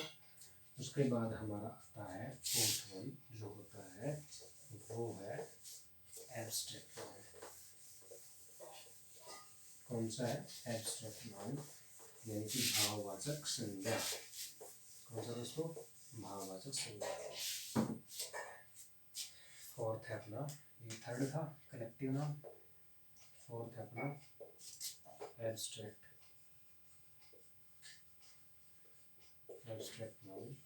S1: उसके बाद हमारा आता है फोर्थ वन, जो होता है वो है एब्स्ट्रैक्ट नाउन। कौन सा है? एब्स्ट्रैक्ट नाउन, यानी कि भाववाचक संज्ञा। कौन सा दोस्तों? भाववाचक संज्ञा। फोर्थ है अपना, ये थर्ड था कलेक्टिव नाउन, फोर्थ है अपना एब्स्ट्रैक्ट नाउन।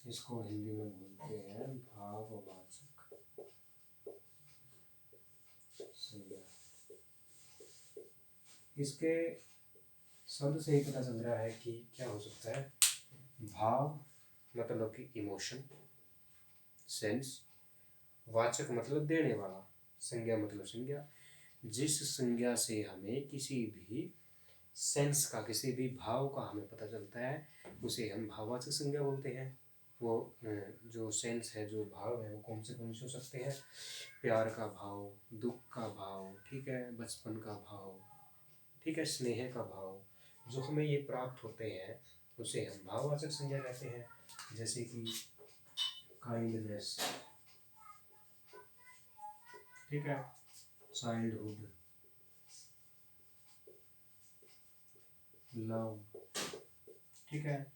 S1: इसको हिंदी में बोलते हैं भाववाचक संज्ञा। इसके शब्द से ही पता चल रहा है कि क्या हो सकता है। भाव मतलब कि इमोशन, सेंस, वाचक मतलब देने वाला, संज्ञा मतलब संज्ञा। जिस संज्ञा से हमें किसी भी सेंस का, किसी भी भाव का हमें पता चलता है, उसे हम भाववाचक संज्ञा बोलते हैं। वो जो सेंस है, जो भाव है, वो कौन से हो सकते हैं? प्यार का भाव, दुख का भाव, ठीक है, बचपन का भाव, ठीक है, स्नेह का भाव, जो हमें ये प्राप्त होते हैं उसे हम भाववाचक संज्ञा कहते हैं। जैसे कि काइंडनेस, ठीक है, चाइल्डहुड, लव, ठीक है,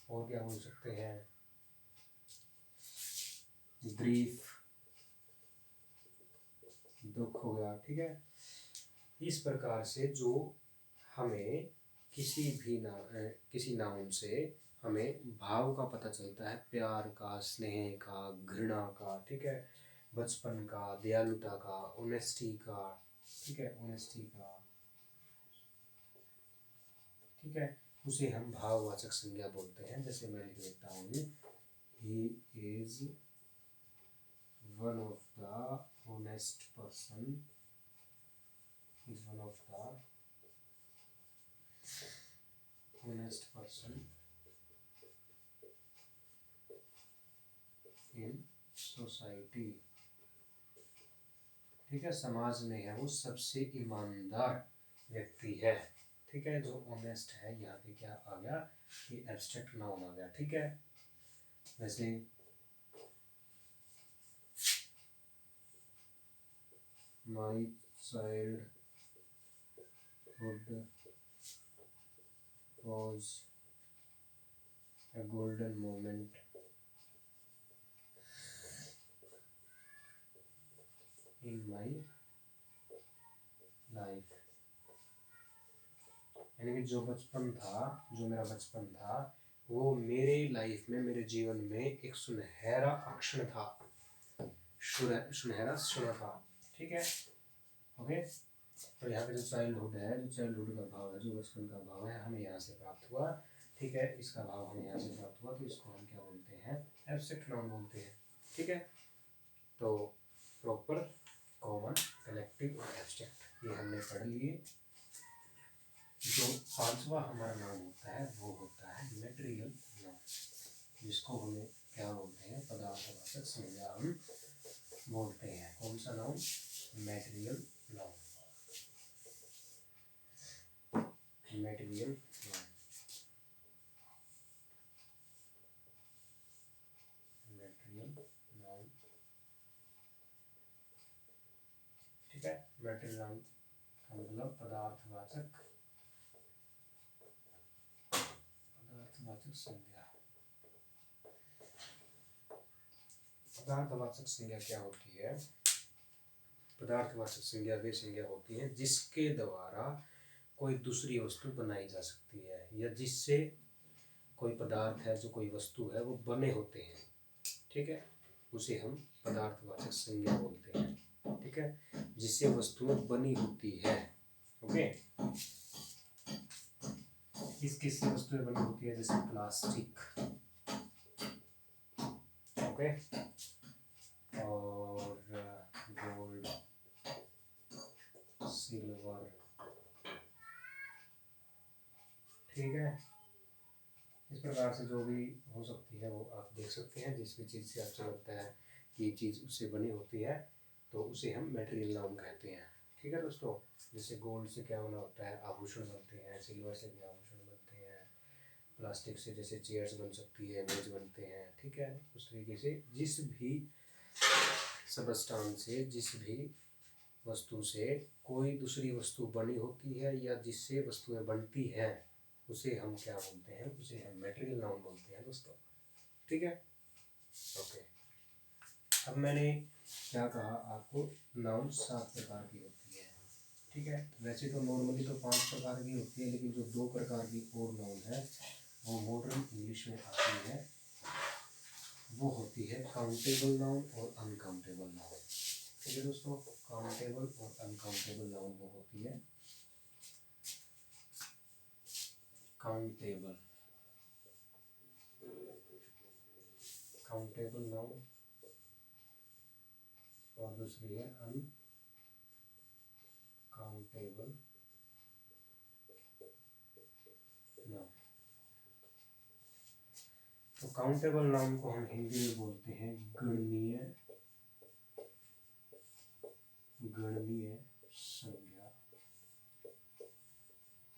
S1: और क्या बोल सकते हैं, ग्रीफ, दुख हो गया। ठीक है, इस प्रकार से जो हमें किसी नाउन से हमें भाव का पता चलता है, प्यार का, स्नेह का, घृणा का, ठीक है, बचपन का, दयालुता का, ऑनेस्टी का, ठीक है, ऑनेस्टी का, ठीक है, उसे हम भाववाचक संज्ञा बोलते हैं। जैसे मैं लिख देता हूँ, he is one of the honest person, is one of the honest person in society। ठीक है, समाज में है वो सबसे ईमानदार व्यक्ति है। ठीक है, जो ऑनेस्ट है, यहाँ पे क्या आ गया, ये एब्स्ट्रैक्ट नाउन आ गया। ठीक है, वैसे my childhood was a golden moment in my life। यानी कि जो बचपन था, जो मेरा बचपन था, वो मेरे लाइफ में, मेरे जीवन में एक सुनहरा अक्षण था, सुनहरा क्षण था। ठीक है, ओके। तो यहाँ पे जो चाइल्डहुड है, जो चाइल्डहुड का भाव है, जो बचपन का भाव है, हमें यहाँ से प्राप्त हुआ। ठीक है, इसका भाव हमें यहाँ से प्राप्त हुआ, तो इसको हम क्या बोलते हैं, एब्स्ट्रैक्ट नाउन बोलते हैं। ठीक है, तो प्रॉपर, कॉमन, कलेक्टिव और एब्स्ट्रैक्ट ये हमने पढ़ लिए। जो पांचवा हमारा नाउन होता है वो होता है मटेरियल नाउन, जिसको हमें क्या बोलते हैं, पदार्थवाचक संज्ञा हम बोलते हैं। कौन सा noun? Material noun, material noun, material noun. ठीक है, मटेरियल नाउन का मतलब पदार्थवाचक संज्ञा। पदार्थवाचक संज्ञा क्या होती है? पदार्थवाचक संज्ञा वे संज्ञा होती है जिसके द्वारा कोई दूसरी वस्तु बनाई जा सकती है, या जिससे कोई पदार्थ है, जो कोई वस्तु है, वो बने होते हैं। ठीक है, उसे हम पदार्थवाचक संज्ञा बोलते हैं। ठीक है, जिससे वस्तुएं बनी होती है। ओके, किससे वस्तुएं बनी होती है? जैसे प्लास्टिक, ओके, और गोल्ड, सिल्वर। ठीक है, इस प्रकार से जो भी हो सकती है वो आप देख सकते हैं। जिस भी चीज़ से आपको लगता है कि ये चीज़ उससे बनी होती है तो उसे हम मटेरियल नाउन कहते हैं। ठीक है दोस्तों, जैसे गोल्ड से क्या बना होता है? आभूषण बनते हैं। सिल्वर से भी आभूषण बनते हैं। प्लास्टिक से जैसे चेयर्स बन सकती है, मेज बनते हैं। ठीक है, उस तरीके से जिस भी सबस्टांस से, जिस भी वस्तु से कोई दूसरी वस्तु बनी होती है या जिससे वस्तुएं बनती हैं, उसे हम क्या बोलते हैं? उसे हम मटेरियल नाउन बोलते हैं दोस्तों। ठीक है, ओके। अब मैंने क्या कहा आपको? नाउन 7 प्रकार की होती है। ठीक है, वैसे तो नॉर्मली तो 5 प्रकार की होती है, लेकिन जो 2 प्रकार की और नाउन है वो मॉडर्न इंग्लिश में आती है। वो होती है काउंटेबल नाउन और अनकाउंटेबल नाउन। ठीक है दोस्तों, काउंटेबल और अनकाउंटेबल नाउन वो होती है। काउंटेबल नाउन और दूसरी है अनकाउंटेबल नाउन। तो काउंटेबल नाउन को हम हिंदी में बोलते हैं गणनीय संज्ञा,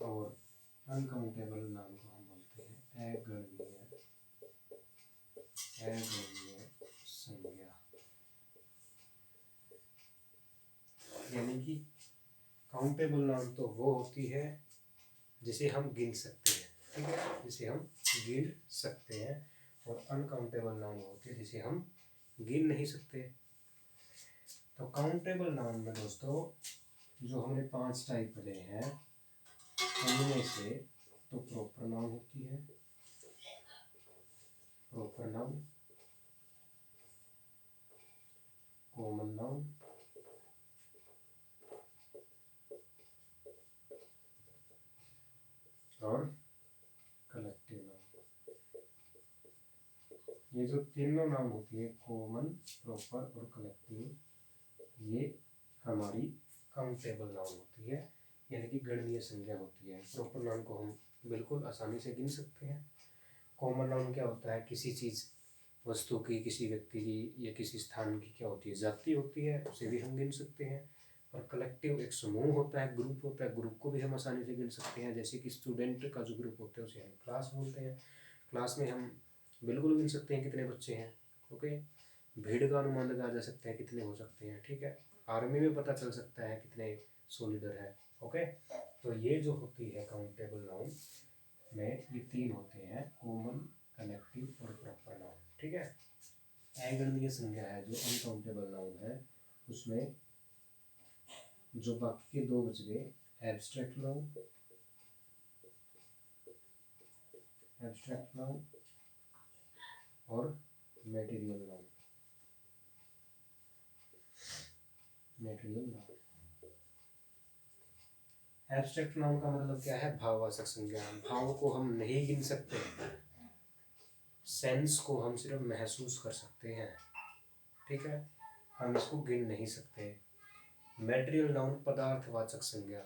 S1: और अनकाउंटेबल नाउन को हम बोलते हैं अगणनीय संज्ञा। यानी कि काउंटेबल नाउन तो वो होती है जिसे हम गिन सकते हैं। ठीक है, जिसे हम गिन सकते हैं, और अनकाउंटेबल नाउन होती है जिसे हम गिन नहीं सकते। तो काउंटेबल नाउन में दोस्तों जो हमने 5 टाइप पढ़े हैं, उनमें से तो प्रॉपर नाउन होती है, प्रॉपर नाउन, कॉमन नाउन, और कलेक्टिव नाउन। ये जो तीनों नाउन होती है, कॉमन, प्रॉपर और कलेक्टिव, ये हमारी काउंटेबल नाउन होती है, यानी कि गणनीय संज्ञा होती है। प्रॉपर नाउन को हम बिल्कुल आसानी से गिन सकते हैं। कॉमन नाउन क्या होता है? किसी चीज़, वस्तु की, किसी व्यक्ति की या किसी स्थान की क्या होती है? जाति होती है, उसे भी हम गिन सकते हैं। और कलेक्टिव एक समूह होता है, ग्रुप होता है, ग्रुप को भी हम आसानी से गिन सकते हैं। जैसे कि स्टूडेंट का जो ग्रुप होता है उसे हम क्लास बोलते हैं। क्लास में हम बिल्कुल गिन सकते हैं कितने बच्चे हैं। ओके, भीड़ का अनुमान लगाया जा सकता है कितने हो सकते हैं। ठीक है, आर्मी में पता चल सकता है कितने सोल्जर है। ओके, तो ये जो होती है काउंटेबल नाउन में, ये 3 होते हैं, कॉमन, कलेक्टिव और प्रॉपर नाउन। ठीक है, अगणनीय संज्ञा है जो अनकाउंटेबल नाउन है, उसमें जो बाकी के 2 बच गए, एब्स्ट्रैक्ट नाउन और मटेरियल नाउन। एब्स्ट्रैक्ट नाउन का मतलब क्या है? भाववाचक संज्ञा। भाव को हम नहीं गिन सकते, सेंस को हम सिर्फ महसूस कर सकते हैं। ठीक है, हम इसको गिन नहीं सकते। मटेरियल नाउन पदार्थवाचक संज्ञा।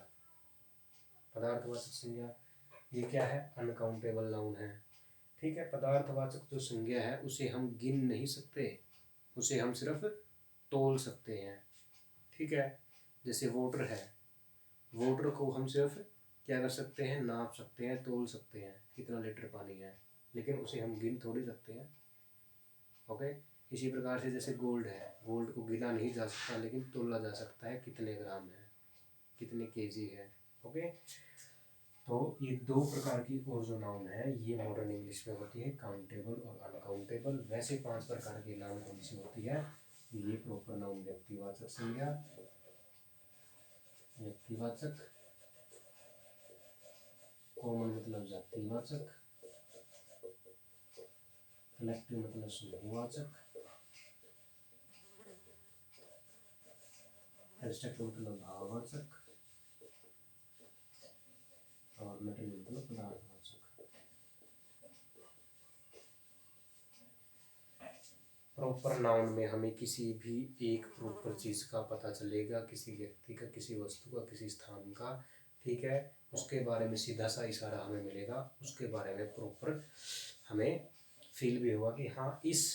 S1: पदार्थवाचक संज्ञा ये क्या है? अनकाउंटेबल नाउन है। ठीक है, पदार्थवाचक जो संज्ञा है उसे हम गिन नहीं सकते, उसे हम सिर्फ तोल सकते हैं। ठीक है, जैसे वाटर है, वाटर को हम सिर्फ क्या कर सकते हैं? नाप सकते हैं, तोल सकते हैं कितना लीटर पानी है, लेकिन उसे हम गिन थोड़ी सकते हैं। ओके, इसी प्रकार से जैसे गोल्ड है, गोल्ड को गिना नहीं जा सकता लेकिन तोला जा सकता है कितने ग्राम है। कितने केजी है। ओके, तो ये दो प्रकार की और जो नाउन है ये मॉडर्न इंग्लिश में होती है, काउंटेबल और अनकाउंटेबल। वैसे 5 प्रकार की नाउन कौन सी होती है? ये प्रॉपर नाउन व्यक्तिवाचक संज्ञा, व्यक्तिवाचक, कॉमन मतलब जातिवाचक, कलेक्टिव मतलब समूहवाचक, एब्स्ट्रैक्ट मतलब भाववाचक, और मटेरियल मतलब पदार्थवाचक। प्रॉपर नाउन में हमें किसी भी एक प्रॉपर चीज का पता चलेगा, किसी व्यक्ति का, किसी वस्तु का, किसी स्थान का, ठीक है, उसके बारे में सीधा सा इशारा हमें मिलेगा, उसके बारे में प्रॉपर हमें फील भी होगा कि हाँ इस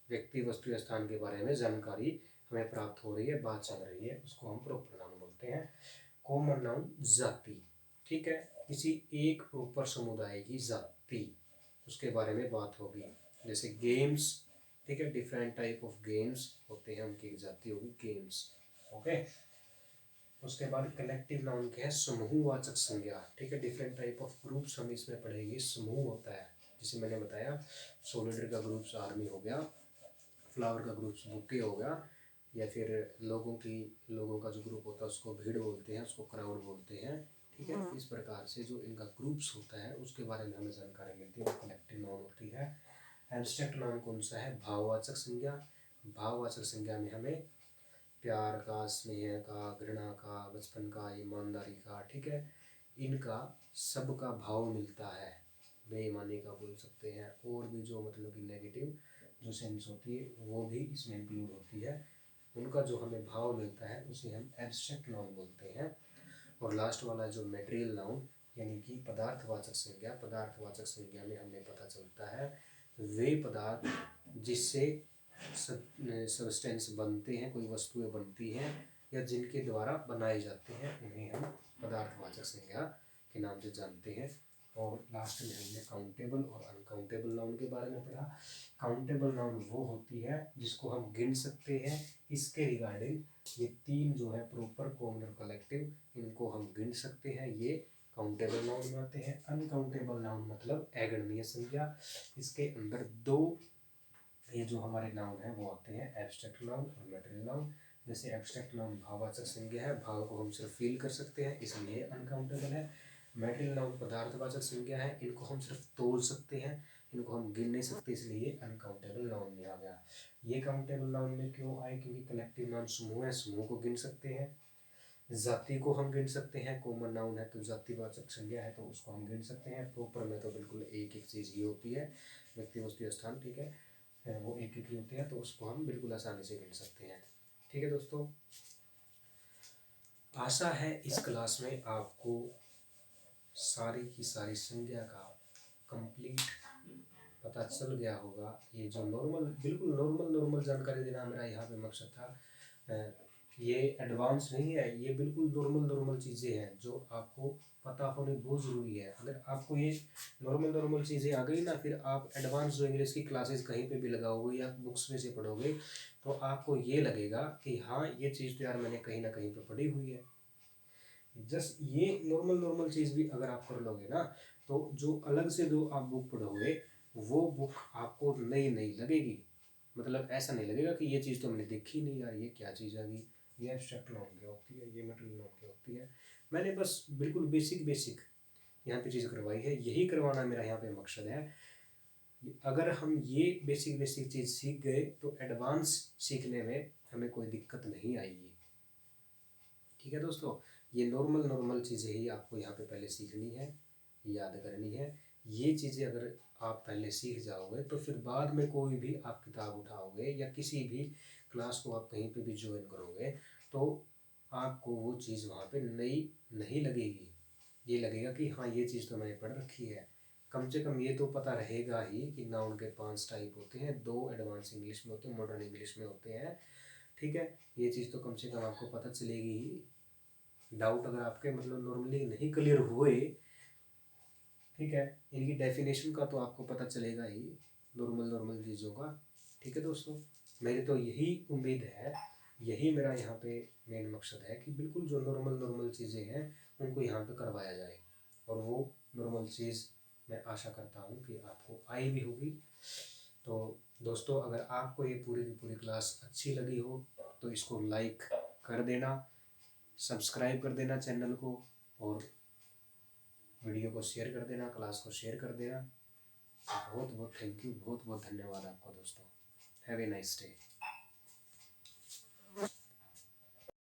S1: व्यक्ति, वस्तु या स्थान के बारे में जानकारी हमें प्राप्त हो रही है, बात चल रही है, उसको हम प्रॉपर नाउन बोलते हैं। कॉमन नाउन जाति, ठीक है, किसी एक प्रॉपर समुदाय की जाति, उसके बारे में बात होगी। जैसे गेम्स, ठीक है, डिफरेंट टाइप ऑफ गेम्स होते हैं, उनकी एक जाति होगी गेम्स। ओके, उसके बाद कलेक्टिव नाउन क्या है? समूहवाचक संज्ञा, ठीक है, डिफरेंट टाइप ऑफ ग्रुप्स हम इसमें पढ़ेंगे। समूह होता है, जैसे मैंने बताया सोल्जर का ग्रुप्स आर्मी हो गया, फ्लावर का ग्रुप्स बुके हो गया, या फिर लोगों का जो ग्रुप होता है उसको भीड़ बोलते हैं, उसको क्राउड बोलते हैं, ठीक है। इस प्रकार से जो इनका ग्रुप्स होता है उसके बारे में हमें जानकारी मिलती है, वो कलेक्टिव नाउन होती है। एब्स्ट्रैक्ट नाउन कौन सा है? भाववाचक संज्ञा। भाववाचक संज्ञा में हमें प्यार का, स्नेह का, घृणा का, बचपन का, ईमानदारी का, ठीक है, इनका सबका भाव मिलता है। बेईमानी का बोल सकते हैं, और भी जो मतलब कि नेगेटिव जो सेंस होती है वो भी इसमें इंक्लूड होती है। उनका जो हमें भाव मिलता है उसे हम एब्स्ट्रैक्ट नाउन बोलते हैं। और लास्ट वाला जो मटेरियल नाउन यानी कि पदार्थवाचक संज्ञा। पदार्थवाचक संज्ञा में हमें पता चलता है वे पदार्थ जिससे सब्सटेंस बनते हैं, कोई वस्तुएं बनती हैं या जिनके द्वारा बनाए जाते हैं, उन्हें हम पदार्थवाचक संज्ञा के नाम से जानते हैं। और लास्ट में हमने काउंटेबल और अनकाउंटेबल नाउन के बारे में पढ़ा। काउंटेबल नाउन वो होती है जिसको हम गिन सकते हैं। इसके रिगार्डिंग ये 3 जो है प्रॉपर, कॉमन और कलेक्टिव, इनको हम गिन सकते हैं, ये काउंटेबल नाउन में आते हैं। अनकाउंटेबल नाउन मतलब अगणनीय संज्ञा। इसके अंदर 2 ये जो हमारे नाउन है वो आते हैं, एब्स्ट्रैक्ट नाउन और मटेरियल नाउन। जैसे एब्स्ट्रैक्ट नाउन भाववाचक संज्ञा है, भाव को हम सिर्फ फील कर सकते हैं इसलिए अनकाउंटेबल है। मटेरियल नाउन पदार्थवाचक संज्ञा है, इनको हम सिर्फ तोल सकते हैं, इनको हम गिन नहीं सकते, इसलिए अनकाउंटेबल नाउन में आ गया। ये काउंटेबल नाउन में क्यों आए? क्योंकि कलेक्टिव नाउन समूह है, समूह को गिन सकते हैं। जाति को हम गिन सकते हैं, कॉमन नाउन है तो जातिवाचक संज्ञा है तो उसको हम गिन सकते हैं। प्रॉपर में तो बिल्कुल एक एक चीज़ ही होती है, व्यक्ति, वस्तु, स्थान, ठीक है, वो एक एक ही होते हैं, तो उसको हम बिल्कुल आसानी से गिन सकते हैं। ठीक है दोस्तों, आशा है इस क्लास में आपको सारी की सारी संज्ञा का कंप्लीट पता चल गया होगा। ये जो बिल्कुल नॉर्मल जानकारी देना मेरा यहाँ पे मकसद था। ये एडवांस नहीं है, ये बिल्कुल नॉर्मल चीज़ें हैं जो आपको पता होने बहुत ज़रूरी है। अगर आपको ये नॉर्मल चीज़ें आ गई ना, फिर आप एडवांस जो इंग्लिश की क्लासेस कहीं पे भी लगाओगे या बुक्स में से पढ़ोगे तो आपको ये लगेगा कि हाँ ये चीज़ तो यार मैंने कहीं ना कहीं पे पढ़ी हुई है। जस्ट ये नॉर्मल चीज़ भी अगर आप कर लोगे ना, तो जो अलग से जो आप बुक पढ़ोगे वो बुक आपको नई लगेगी। मतलब ऐसा नहीं लगेगा कि ये चीज़ तो मैंने देखी नहीं यार, ये क्या चीज़ आ गई, ये एब्स्ट्रैक्ट नाउन क्या होती है, ये मटेरियल नाउन क्या होती है। मैंने बस बिल्कुल बेसिक यहाँ पे चीज़ करवाई है, यही करवाना मेरा यहाँ पे मकसद है। अगर हम ये बेसिक चीज़ सीख गए तो एडवांस सीखने में हमें कोई दिक्कत नहीं आएगी। ठीक है दोस्तों, ये नॉर्मल चीज़ें ही आपको यहाँ पे पहले सीखनी है, याद करनी है। ये चीज़ें अगर आप पहले सीख जाओगे तो फिर बाद में कोई भी आप किताब उठाओगे या किसी भी क्लास को आप कहीं पे भी ज्वाइन करोगे तो आपको वो चीज़ वहाँ पे नई नहीं लगेगी। ये लगेगा कि हाँ ये चीज़ तो मैंने पढ़ रखी है। कम से कम ये तो पता रहेगा ही कि नाउन के 5 टाइप होते हैं, 2 एडवांस इंग्लिश में होते हैं, मॉडर्न इंग्लिश में होते हैं। ठीक है, ये चीज़ तो कम से कम आपको पता चलेगी ही। डाउट अगर आपके मतलब नॉर्मली नहीं क्लियर हुए, ठीक है, इनकी डेफिनेशन का तो आपको पता चलेगा ही, नॉर्मल चीज़ों का। ठीक है दोस्तों, मेरी तो यही उम्मीद है यही मेरा यहाँ पे मेन मकसद है कि बिल्कुल जो नॉर्मल चीज़ें हैं उनको यहाँ पे करवाया जाए, और वो नॉर्मल चीज़ मैं आशा करता हूँ कि आपको आई भी होगी। तो दोस्तों, अगर आपको ये पूरी की पूरी क्लास अच्छी लगी हो तो इसको लाइक कर देना, सब्सक्राइब कर देना चैनल को, और वीडियो को शेयर कर देना, क्लास को शेयर कर देना। बहुत बहुत थैंक यू, बहुत बहुत धन्यवाद आपका दोस्तों। Have a nice day.